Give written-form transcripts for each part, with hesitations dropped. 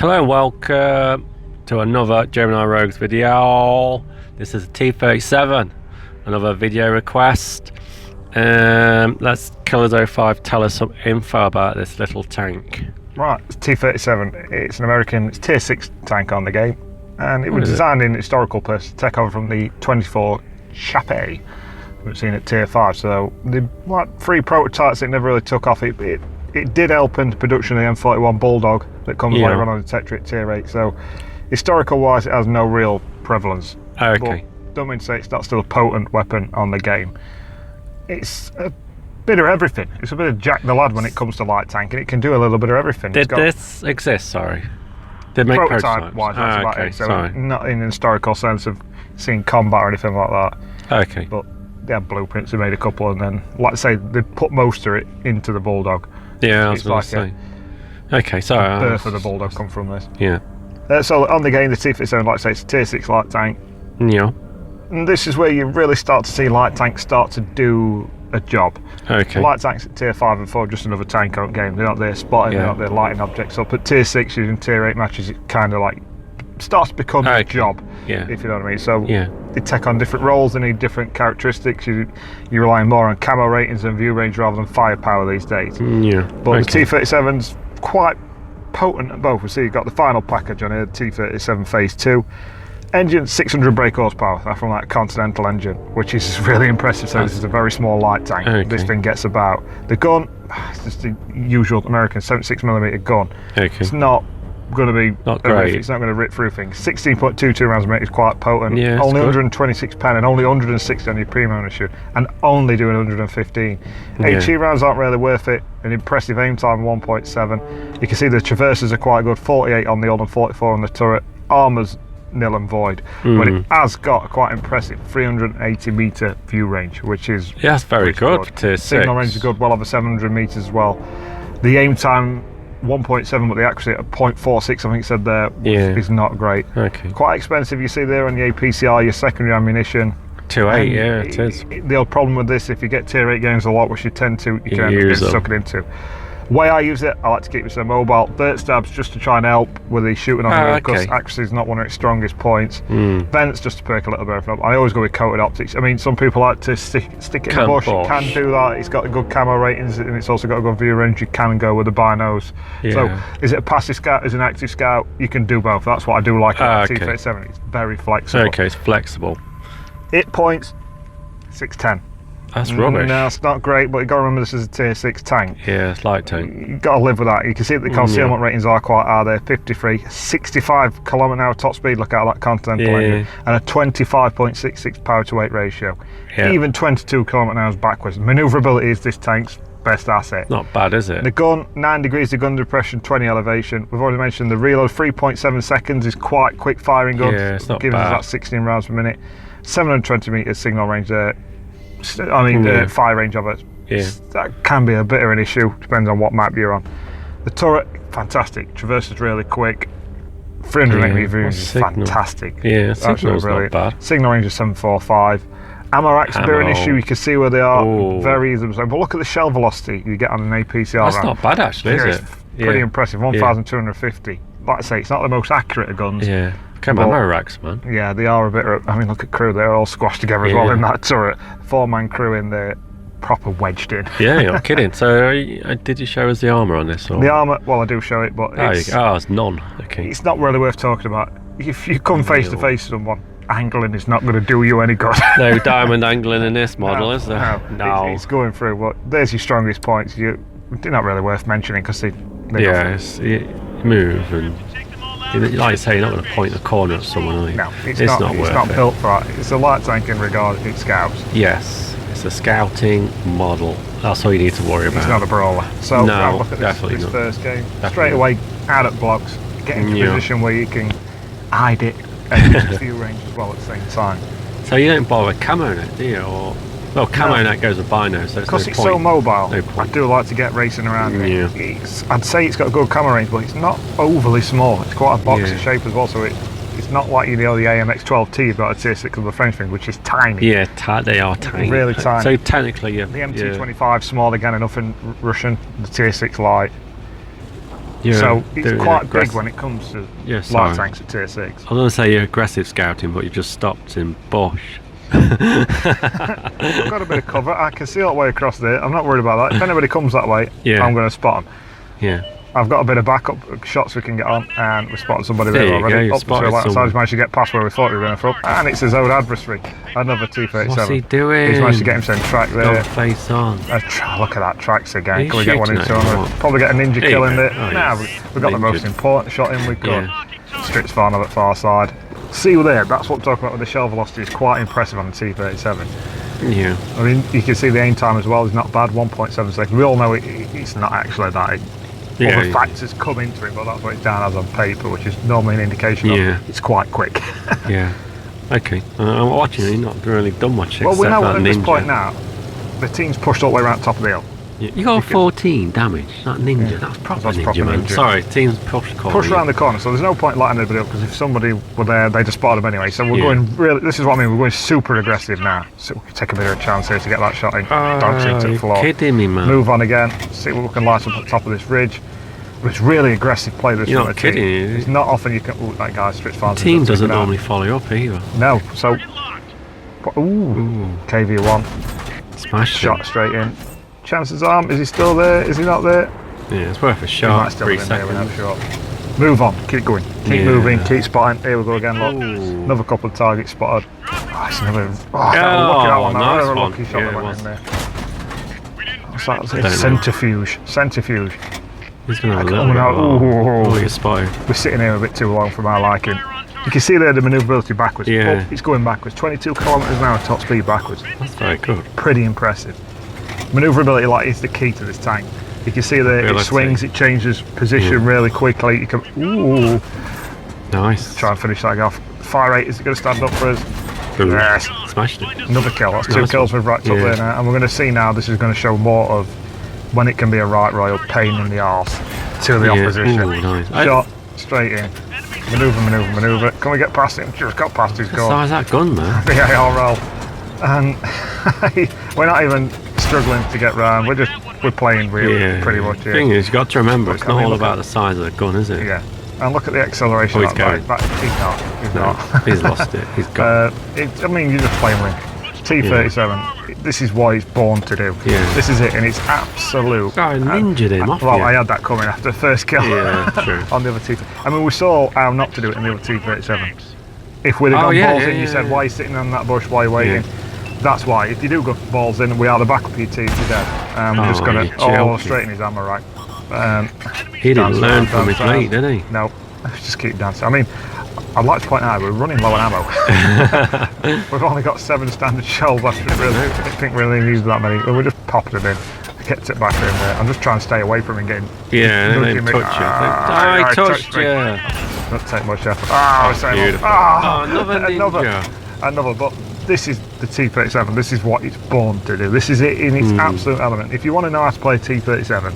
Hello and welcome to another Gemini Rogues video. This is a T37, another video request. Let's Killers05 tell us some info about this little tank. Right, it's T37. It's an American, it's tier 6 tank on the game, and it was designed in historical purposes to take over from the 24 Chape we've seen at tier 5. So the three prototypes that never really took off. It did help in the production of the M41 Bulldog that comes later on the Detector at tier 8. So historical wise, it has no real prevalence. Okay. But don't mean to say it's not still a potent weapon on the game. It's a bit of everything. It's a bit of Jack the Lad when it comes to light tank, and it can do a little bit of everything. Did this exist? Sorry. Did it make prototype wise, that's about it. So sorry. not in an historical sense of seeing combat or anything like that. Okay. But they had blueprints, they made a couple, and then, like I say, they put most of it into the Bulldog. Yeah, I was going to say. Okay, sorry. The birth of the Bulldog come from this. Yeah. So on the game, the T37, like I say, it's a tier 6 light tank. Yeah. And this is where you really start to see light tanks start to do a job. Okay. Light tanks at tier 5 and 4 are just another tank on game. They're not there spotting, they're not there lighting objects up. At tier 6, using tier 8 matches, it kind of like starts to become a job, if you know what I mean. So they take on different roles, they need different characteristics. You rely more on camo ratings and view range rather than firepower these days. But the T37's quite potent at both. We see you've got the final package on here, the T37 Phase 2. Engine 600 brake horsepower from that Continental engine, which is really impressive. So this is a very small light tank. This thing gets about. The gun, it's just the usual American 76mm gun. It's not going to be great. It's not going to rip through things. 16.22 rounds a minute is quite potent. Only 126 pen and only 160 on your premium issue, and only doing 115. HE rounds aren't really worth it. An impressive aim time 1.7. You can see the traverses are quite good. 48 on the old and 44 on the turret. Armor's nil and void, but it has got a quite impressive 380 meter view range, which is that's very good. Signal range is good, well over 700 meters as well. The aim time 1.7, but the accuracy at 0.46, I think it said there, is not great. Quite expensive. You see there on your APCR, your secondary ammunition. 2.8, it is. The old problem with this, if you get tier 8 games a lot, which you tend to, you can end up getting sucked into. Way I use it, I like to keep it so mobile. Dirt stabs just to try and help with the shooting on the road, because accuracy is not one of its strongest points. Vents just to perk a little bit up. I always go with coated optics. I mean, some people like to stick it in the bush. You can do that. It's got a good camo ratings, and it's also got a good view range. You can go with the binos. So, is it a passive scout? Is it an active scout? You can do both. That's what I do like about the T37. It's very flexible. It's flexible. Hit points 610. That's rubbish. No, it's not great, but you've got to remember this is a tier 6 tank. Yeah, it's light tank. You've got to live with that. You can see that the concealment ratings are quite high there. 53, 65 km/h top speed, look at that Continental engine, and a 25.66 power to weight ratio. Even 22 km/h backwards. Manoeuvrability is this tank's best asset. Not bad, is it? The gun, 9 degrees of gun depression, 20 elevation. We've already mentioned the reload, 3.7 seconds is quite quick firing gun. Yeah, it's not giving us that 16 rounds per minute. 720 meters signal range there. I mean, fire range of it. That can be a bit of an issue, depends on what map you're on. The turret, fantastic. Traverses really quick. 380 meter view is fantastic. Yeah, signal's not bad. Signal range is 745. Ammo racks a bit of an issue. You can see where they are. Very easy. But look at the shell velocity you get on an APCR. That's not bad, actually, is it? Pretty impressive. 1,250. Like I say, it's not the most accurate of guns. Ammo racks, man. Yeah, they are a bit. I mean, look at crew; they're all squashed together as well in that turret. 4-man crew in there, proper wedged in. Yeah, you're not kidding. So, did you show us the armour on this? Or? The armour, well, I do show it, but it's none. It's not really worth talking about. If you come face to face with someone, angling is not going to do you any good. No diamond angling in this model, is there? No. It's going through. But there's your strongest points. They're not really worth mentioning because they move and. Like you say, you're not going to point the corner at someone, are you? No, it's not worth it. It's not built for that. It's a light tank in regard to scouts. Yes, it's a scouting model. That's all you need to worry about. It's not a brawler. So no, look at this first game. Definitely. Straight away, out at blocks, get into a position where you can hide it and use view range as well at the same time. So you don't bother camo net, do you? Or well, camo net goes with binos, so because it's so mobile. I do like to get racing around it. I'd say it's got a good camo range, but it's not overly small. It's quite a boxy shape as well, so it's not like the AMX-12T you've got a tier 6 of the French thing, which is tiny. Yeah, they are tiny. Really tiny. So technically, the MT25 small again enough in Russian. The tier 6 light. So it's quite big when it comes to light tanks at tier 6. I was going to say you're aggressive scouting, but you've just stopped in bush. I've got a bit of cover. I can see all the way across there. I'm not worried about that. If anybody comes that way, I'm going to spot them. Yeah. I've got a bit of backup shots we can get on, and we're spotting somebody there already. Up to like so he's managed to get past where we thought we were going to from, and it's his own adversary, another T37. What's he doing? He's managed to get himself track there. Got face on. Look at that, tracks again. Can we get one into him? Probably get a ninja kill in there. We've got the most important shot in. We've got Strips far on the far side. See there, that's what I'm talking about with the shell velocity. Is quite impressive on the T37. Yeah. I mean, you can see the aim time as well is not bad, 1.7 seconds. We all know it's not actually that. Other factors come into it, but that's what it's down as on paper, which is normally an indication of it's quite quick. Yeah. Okay. I'm watching it, you've not really done much. Well, we know at this point now, the team's pushed all the way around the top of the hill. Yeah. You got 14 damage, not ninja. Yeah. That's proper ninja, man. Sorry, team's push around the corner, so there's no point lighting anybody up, because if somebody were there, they just spotted them anyway. So we're going really, this is what I mean, we're going super aggressive now. So we can take a bit of a chance here to get that shot in. Bouncing to the floor. Kidding me, man. Move on again, see what we can light up at the top of this ridge. But it's really aggressive play this You're not kidding. It's not often you can. Ooh, that guy's Strips fans. Team doesn't normally follow you up either. No, so. KV1. Smash shot straight in. Chances are, is he still there? Is he not there? Yeah, it's worth a shot. 3 seconds. Move on, keep going, keep moving, keep spotting. Here we go again, look. Another couple of targets spotted. It's another. Look at that one. Nice one. Lucky shot that went in there. What's that? Centrifuge. He's going to have a spotted. We're sitting here a bit too long for my liking. You can see there the manoeuvrability backwards. Yeah. It's going backwards. 22 kilometres an hour top speed backwards. That's very good. Pretty impressive. Manoeuvrability is the key to this tank. You can see there it swings, it changes position really quickly. You can. Nice. Try and finish that off. Fire rate, is it going to stand up for us? Yes. Smashed it. Another kill. That's 2 kills we've racked up there now. And we're going to see now, this is going to show more of when it can be a right royal pain in the arse to the opposition. Nice. Shot straight in. Manoeuvre. Can we get past him? Just got past his goal. What size that gun, man? The AR roll. And we're not even struggling to get round. We're playing really pretty much here. The thing is, you've got to remember, it's not all about the size of the gun, is it? Yeah. And look at the acceleration. He's going. He's not. He's lost it. He's gone. I mean, you're just playing with T37. This is what it's born to do. Yeah. This is it, and it's absolute. I ninja'd him off. Well, I had that coming after the first kill. Yeah, true. On the other T37. I mean, we saw how not to do it in the other T37. If we'd have gone balls in, you said, why are you sitting on that bush? Why are you waiting? That's why. If you do go balls in, we are the back of your team. You're dead. We're just going to straighten his ammo right. He didn't learn from his mate, did he? No, just keep dancing. I mean, I'd like to point out we're running low on ammo. We've only got 7 standard shells left. I don't think we really need that many. We're just popping it in. Kept it back in there. I'm just trying to stay away from him getting. Yeah, and then touch you. I touched you. Don't take much effort. Another. But this is the T37. This is what it's born to do. This is it in its absolute element. If you want to know how to play T37,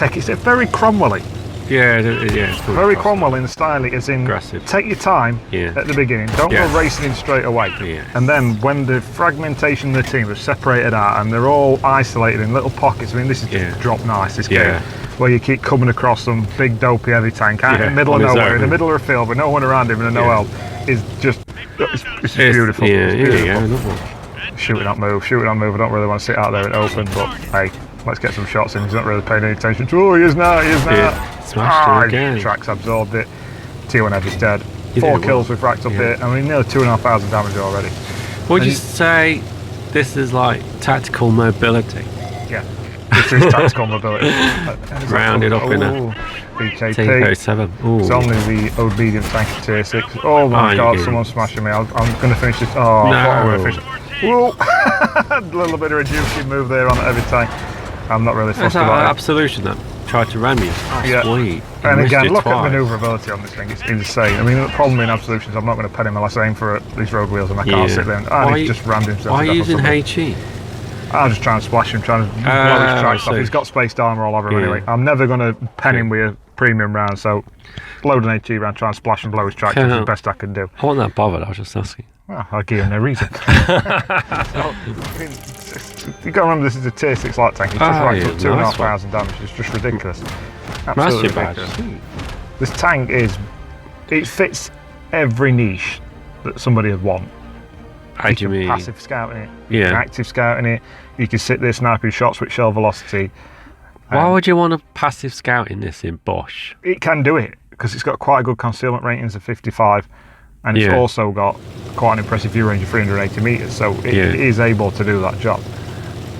it's very Cromwell-y. Yeah. Very Cromwell in the style, as in aggressive. Take your time at the beginning. Don't go racing in straight away. Yeah. And then when the fragmentation of the team is separated out and they're all isolated in little pockets. I mean, this is just drop nice. This game where you keep coming across some big dopey heavy tank out in the middle of nowhere, in the middle of a field with no one around him and no help. Is just it's beautiful. Yeah, it's beautiful. Shoot it, not move. I don't really want to sit out there and open, but hey, let's get some shots in. He's not really paying any attention to. He is now. Smashed it again. Tracks absorbed it. T1 Edge is dead. 4 kills we've racked up here. I mean, nearly 2,500 damage already. Would you say this is like tactical mobility? Yeah, this is tactical mobility. Rounded up in a BKP. T37. It's only the obedient tank of tier 6. Oh my god, someone's smashing me. I'm going to finish this. Oh, I thought I would finish it. Whoa! A little bit of a juicy move there on the heavy tank. I'm not really fussed about it. Absolution that tried to ram you. Sweet. And again, look at manoeuvrability on this thing. It's insane. I mean, the problem in absolutions, I'm not going to pen him unless I aim for these road wheels and I can't sit there. And he's just rammed himself. Why are you using HE? I'm just trying to splash him, trying to blow his tracks off. He's got spaced armour all over him anyway. I'm never going to pen him with a premium round, so load an HE round, try and splash and blow his tracks. That's the best I can do. I wasn't that bothered, I was just asking. Well, I'll give him no reason. You've got to remember this is a tier 6 light tank. It's just racked up 2,500 damage. It's just ridiculous. Absolutely ridiculous. This tank it fits every niche that somebody would want. How do you mean? Passive scouting it, you can active scouting it, you can sit there sniping shots with shell velocity. Why would you want a passive scouting this in Bosch? It can do it, because it's got quite a good concealment ratings of 55, and it's also got quite an impressive view range of 380 metres, so it is able to do that job.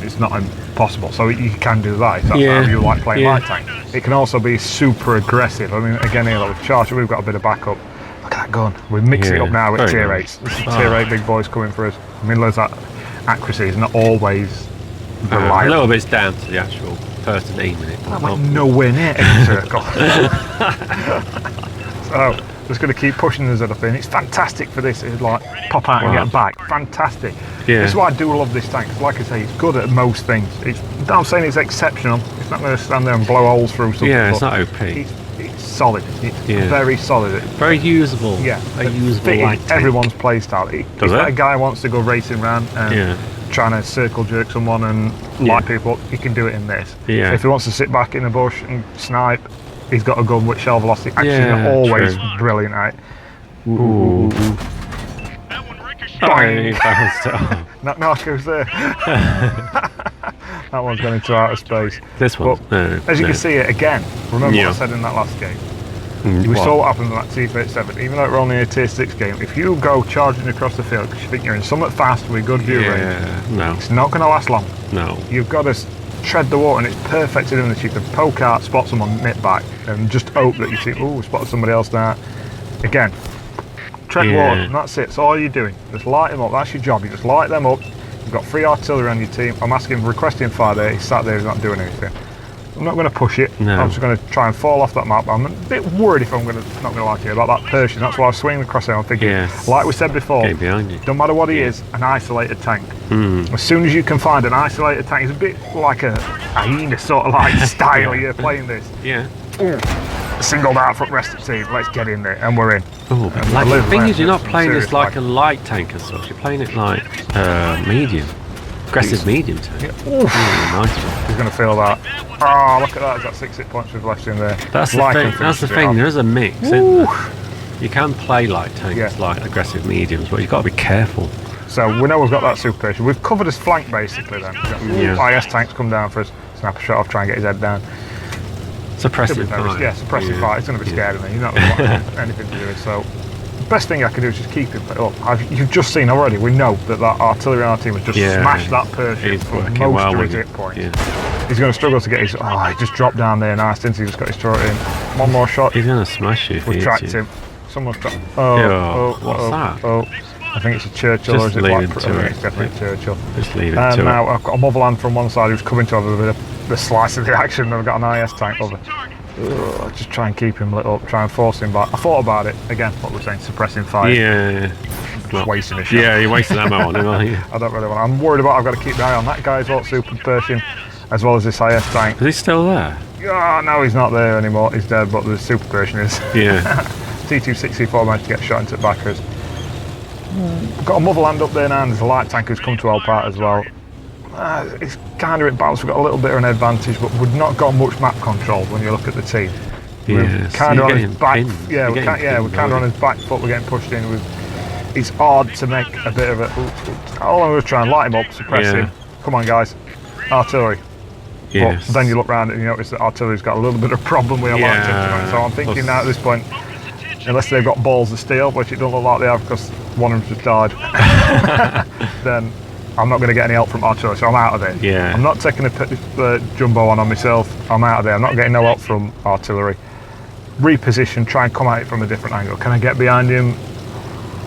It's not impossible, so you can do that if that's how you like playing light tank. It can also be super aggressive. I mean, again, here with Charger, we've got a bit of backup. Look at that gun. We're mixing it up now with tier 8s. This is tier 8 big boys coming for us. I mean, there's that accuracy is not always reliable. A little bit's down to the actual person aiming it. I'm like nowhere near any circle. So, just going to keep pushing the Z up in. It's fantastic for this. It's like pop out and get back. Fantastic. Yeah. This is why I do love this tank. Like I say, it's good at most things. I'm saying it's exceptional. It's not going to stand there and blow holes through something. Yeah, it's not OP. It's solid. It's very solid. Very usable. Yeah. A usable light tank. Everyone's playstyle. If that guy wants to go racing around and trying to circle jerk someone and light people up, he can do it in this. Yeah. If he wants to sit back in the bush and snipe, he's got a gun with shell velocity. Actually, not always brilliant at it. Ooh. That one ricocheted. That narco's there. That one's gone into outer space. This one. But as you can see it again, remember what I said in that last game? We saw what happened with that T37. Even though we're only a tier 6 game, if you go charging across the field because you think you're in somewhat fast with good view range, it's not going to last long. No. You've got to tread the water, and it's perfect to do this. You can poke out, spot someone, nip back, and just hope that you see, spotted somebody else there. Again, tread water, and that's it. That's all you're doing. Just light them up. That's your job. You just light them up. You've got 3 artillery on your team. I'm asking, requesting fire there. He's sat there, he's not doing anything. I'm not going to push it. No. I'm just going to try and fall off that map. I'm a bit worried if I'm not going to like it about that Persian. That's why I was swinging across there. I'm thinking, like we said before, don't matter what he is, an isolated tank. As soon as you can find an isolated tank, it's a bit like a hyena sort of like style you're playing this. Singled out front rest of the team, let's get in there, and we're in. Like the thing is, you're not playing this like a light tank as such, you're playing it like medium. Aggressive medium tank. Nice one. He's going to feel that. Oh, look at that. He's got 6 hit points with left in there. That's the thing. There is a mix, isn't there? You can play light tanks like aggressive mediums, but you've got to be careful. So we know we've got that super Persian. We've covered his flank basically then. IS tanks come down for us. Snap a shot off, try and get his head down. Suppressive fire. Yeah, suppressive fire. He's going to be scared of me. He's not going to want anything to do with it. So the best thing I can do is just keep him up. You've just seen already, we know that artillery on our team has just smashed that Persian for most of his hit points. He's going to struggle to get his... he just dropped down there nice, didn't he? He just got his turret in. One more shot. He's going to smash you. We tracked him. Someone's got... What's that? I think it's a Churchill, just or is it Black? I think it's definitely a Churchill. Just leave it to now I've got a Motherland from one side who's coming to have a bit of the slice of the action, and I've got an IS tank over. Just try and keep him lit up, try and force him back. I thought about it, again, what we're saying, suppressing fire. Just wasting a shot. Yeah, you're wasting ammo on him, aren't you? I don't really want. I'm worried about, I've got to keep an eye on that guy as well, Super Persian, as well as this IS tank. Is he still there? No, he's not there anymore, he's dead, but the Super Persian is. T264 managed to get shot into the backers. Got a Motherland up there now, and there's a light tank who's come to help out as well. It's kind of imbalanced. We've got a little bit of an advantage, but we've not got much map control when you look at the team. We're kind of on his back. We're kind of on his back foot. We're getting pushed in. It's hard to make a bit of a. All I'm going to try and light him up, suppress him. Come on, guys, artillery. But then you look around and you notice that artillery's got a little bit of problem with a light tank. So I'm thinking now at this point, unless they've got balls of steel, which it doesn't look like they have because one of them just died, then I'm not going to get any help from artillery, so I'm out of there. I'm not taking a jumbo on myself. I'm out of there. I'm not getting no help from artillery. Reposition, try and come at it from a different angle. Can I get behind him?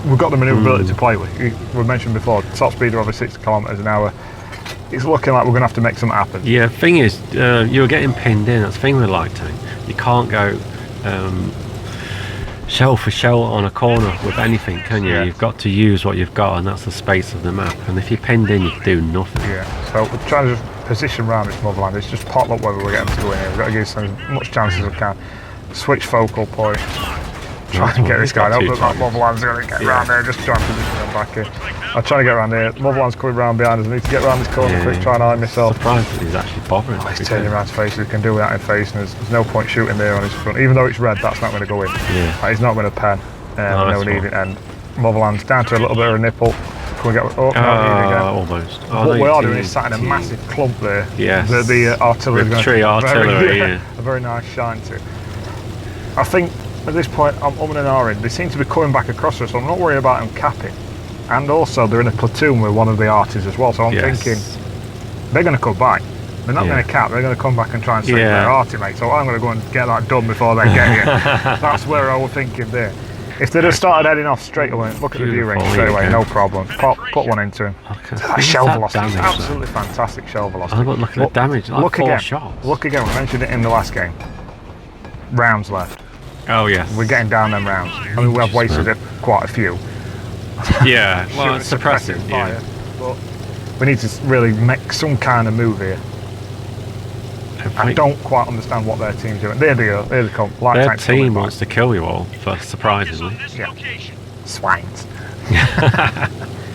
We've got the manoeuvrability to play with. We mentioned before, top speed of over 60 kilometres an hour. It's looking like we're going to have to make something happen. Yeah, thing is, you're getting pinned in. That's the thing with light tank. You can't go shell for shell on a corner with anything, can you? You've got to use what you've got, and that's the space of the map. And if you're pinned in, you can do nothing. So we're trying to just position around this Motherland. It's just pot luck whether we're getting to go in here. We've got to give them as much chance as we can. Switch focal point. Try and get this guy out, but that Motherland's going to get around there, just try and position him. back in. I'm trying to get around here. Motherland's coming round behind us. I need to get around this corner quick, try and hide myself. Surprised that he's actually bothering. Oh, he's turning around his face. He can do without him facing us. There's no point shooting there on his front. Even though it's red, that's not going to go in. Yeah. He's not going to pen. No need it. And Motherland's down to a little bit of a nipple. Can we get? Oh, no, almost. What we are doing is sat in a massive clump there. Yes. The artillery. The tree artillery. A very nice shine to it. I think at this point I'm umming and ahhing. They seem to be coming back across us, so I'm not worried about them capping. And also they're in a platoon with one of the arties as well, so I'm thinking they're going to come back. They're not going to cap, they're going to come back and try and save their arty, mate. So I'm going to go and get that done before they get here. That's where I was thinking there. If they'd have started heading off straight away, look at the view range straight away, no problem. Put one into him. That shell velocity is absolutely fantastic shell velocity. Look at the damage, like 4 shots. Look again, we mentioned it in the last game. Rounds left. Oh yes. We're getting down them rounds. I mean, we have wasted quite a few. Yeah, well, it's suppressive. Fire, but we need to really make some kind of move here. I don't quite understand what their team's doing. There they go. There they come. Their team wants to kill you all, surprisingly. Yeah. Swines.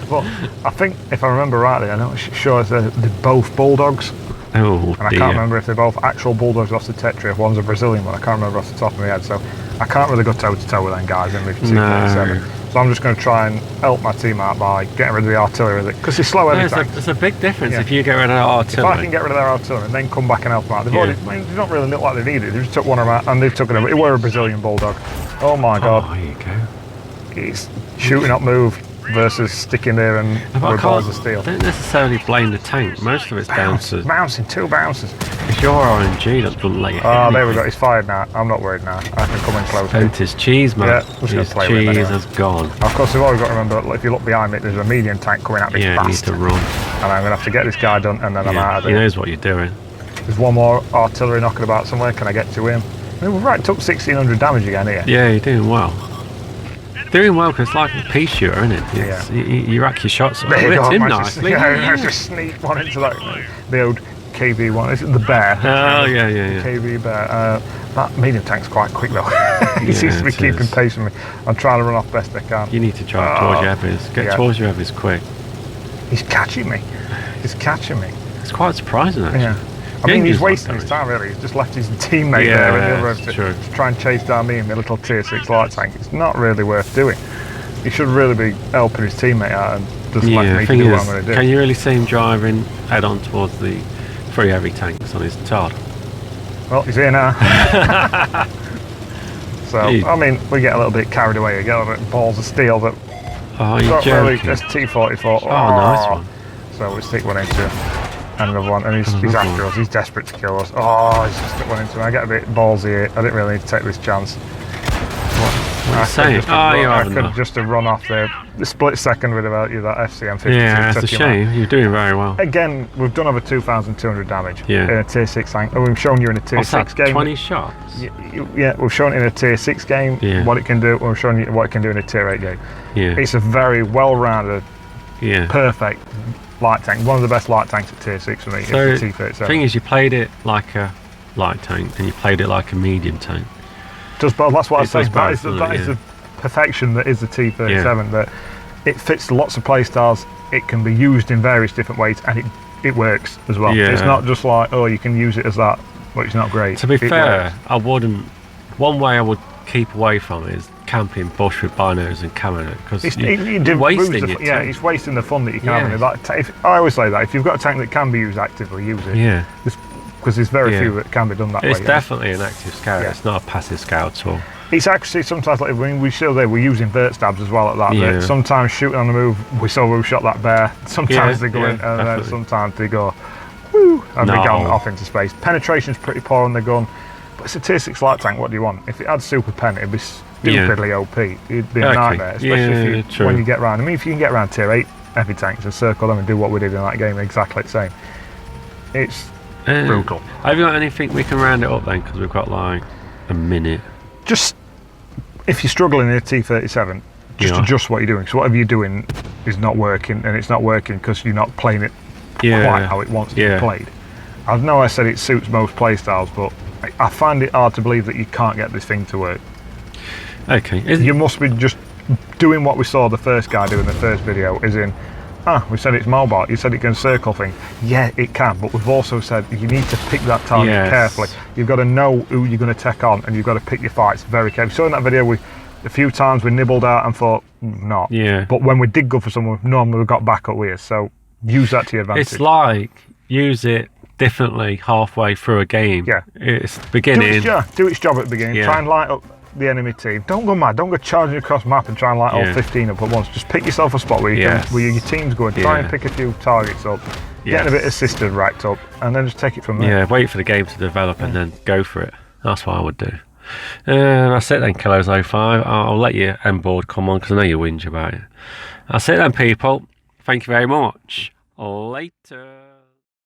But I think, if I remember rightly, I'm not sure if they're both bulldogs. Oh, and I can't remember if they're both actual bulldogs off the Tetra. One's a Brazilian one. I can't remember off the top of my head. So I can't really go toe to toe with them guys in the T37. So I'm just going to try and help my team out by getting rid of the artillery with it, because it's slow every time. There's a big difference if you get rid of their artillery. If I can get rid of their artillery and then come back and help them out, they don't really look like they need it. They just took one of them out and they've took it over. It were a Brazilian bulldog. Oh my god. Oh, there you go. He's shooting up move versus sticking there and with balls of steel. I don't necessarily blame the tank. Most of it's down to bouncing, 2 bounces. It's your RNG that doesn't let you. Oh, there we go. He's fired now. I'm not worried now. I can come in close. Spent his cheese, man. Yeah, his cheese has gone. Of course, we've always got to remember that if you look behind me, there's a medium tank coming at me fast. You need to run. And I'm going to have to get this guy done, and then I'm out of it. He knows what you're doing. There's one more artillery knocking about somewhere. Can I get to him? I mean, we've racked up 1,600 damage again here. Yeah, you're doing well. Doing well, because it's like a pea shooter, isn't it? You rack your shots up. It's in nicely. I just sneak one into that. The old KV one. Is it the bear? Oh, yeah. KV bear. That medium tank's quite quick though. He seems to be keeping pace with me. I'm trying to run off best I can. You need to drive towards your heavies. Get towards your heavies quick. He's catching me. He's catching me. It's quite surprising, actually. Yeah. I mean, he's wasting his time, really. He's just left his teammate there in the other end to try and chase down me in my little tier 6 light tank. It's not really worth doing. He should really be helping his teammate out and just let me do what I'm going to do. Can you really see him driving head on towards the 3 heavy tanks on his Todd? Well, he's here now. So, I mean, we get a little bit carried away. We get a little bit balls of steel, but you're joking. It's T44. Oh, nice one. So we stick one into him. And another one, and he's after us. He's desperate to kill us. Oh, he's just stuck one into him. I get a bit ballsy here. I didn't really need to take this chance. I could just have run off there. The split second would have helped you, that FCM-52. Yeah, it's a shame. You're doing very well. Again, we've done over 2,200 damage in a tier 6 tank. And we've shown you in a tier 6 game. 20 shots? Yeah, we've shown in a tier 6 game what it can do. We've shown you what it can do in a tier 8 game. Yeah. It's a very well-rounded, perfect light tank. One of the best light tanks at tier 6 for me. So is the T37. The thing is, you played it like a light tank and you played it like a medium tank. Does both. That's what I say. That is the perfection that is the T37. That it fits lots of play styles. It can be used in various different ways, and it works as well. It's not just like, oh, you can use it as that, but it's not great. To be fair, I wouldn't. One way I would keep away from it is camping bush with binos and camo, because you're wasting it. Yeah, it's wasting the fun that you can have in it. I always say that if you've got a tank that can be used actively, use it. Yeah. Because there's very few that can be done that way. It's definitely an active scout. It's not a passive scout at all. It's actually sometimes, like when we show there, we're using vert stabs as well at that. But sometimes shooting on the move, we shot that bear. Sometimes they go in, and then sometimes they go, woo, and they go off into space. Penetration's pretty poor on the gun, but it's a tier 6 light tank. What do you want? If it had super pen, it'd be stupidly OP. It'd be a nightmare, especially when you get around. I mean, if you can get around tier 8 heavy tanks and circle them and do what we did in that game, exactly the same. It's brutal. Have you got anything we can round it up then? Because we've got like a minute. Just if you're struggling in a T37, just adjust what you're doing. So whatever you're doing is not working, and it's not working because you're not playing it quite how it wants to be played. I know I said it suits most play styles, but I find it hard to believe that you can't get this thing to work. Okay. You must be just doing what we saw the first guy do in the first video, is in, we said it's mobile, you said it can circle things. Yeah, it can, but we've also said you need to pick that target carefully. You've got to know who you're going to take on, and you've got to pick your fights very carefully. So in that video, a few times we nibbled out and thought, not. Yeah. But when we did go for someone, normally we got back up with, so use that to your advantage. It's like, use it differently halfway through a game. Yeah. It's beginning. Do its job at the beginning. Try and light up the enemy team. Don't go mad. Don't go charging across map and try and light all 15 up at once. Just pick yourself a spot where your team's going. Try and pick a few targets up. Get a bit of assisted racked up, and then just take it from there. Yeah, wait for the game to develop and then go for it. That's what I would do. That's it then, Kilos05. I'll let your end board come on because I know you whinge about it. That's it then, people. Thank you very much. Later.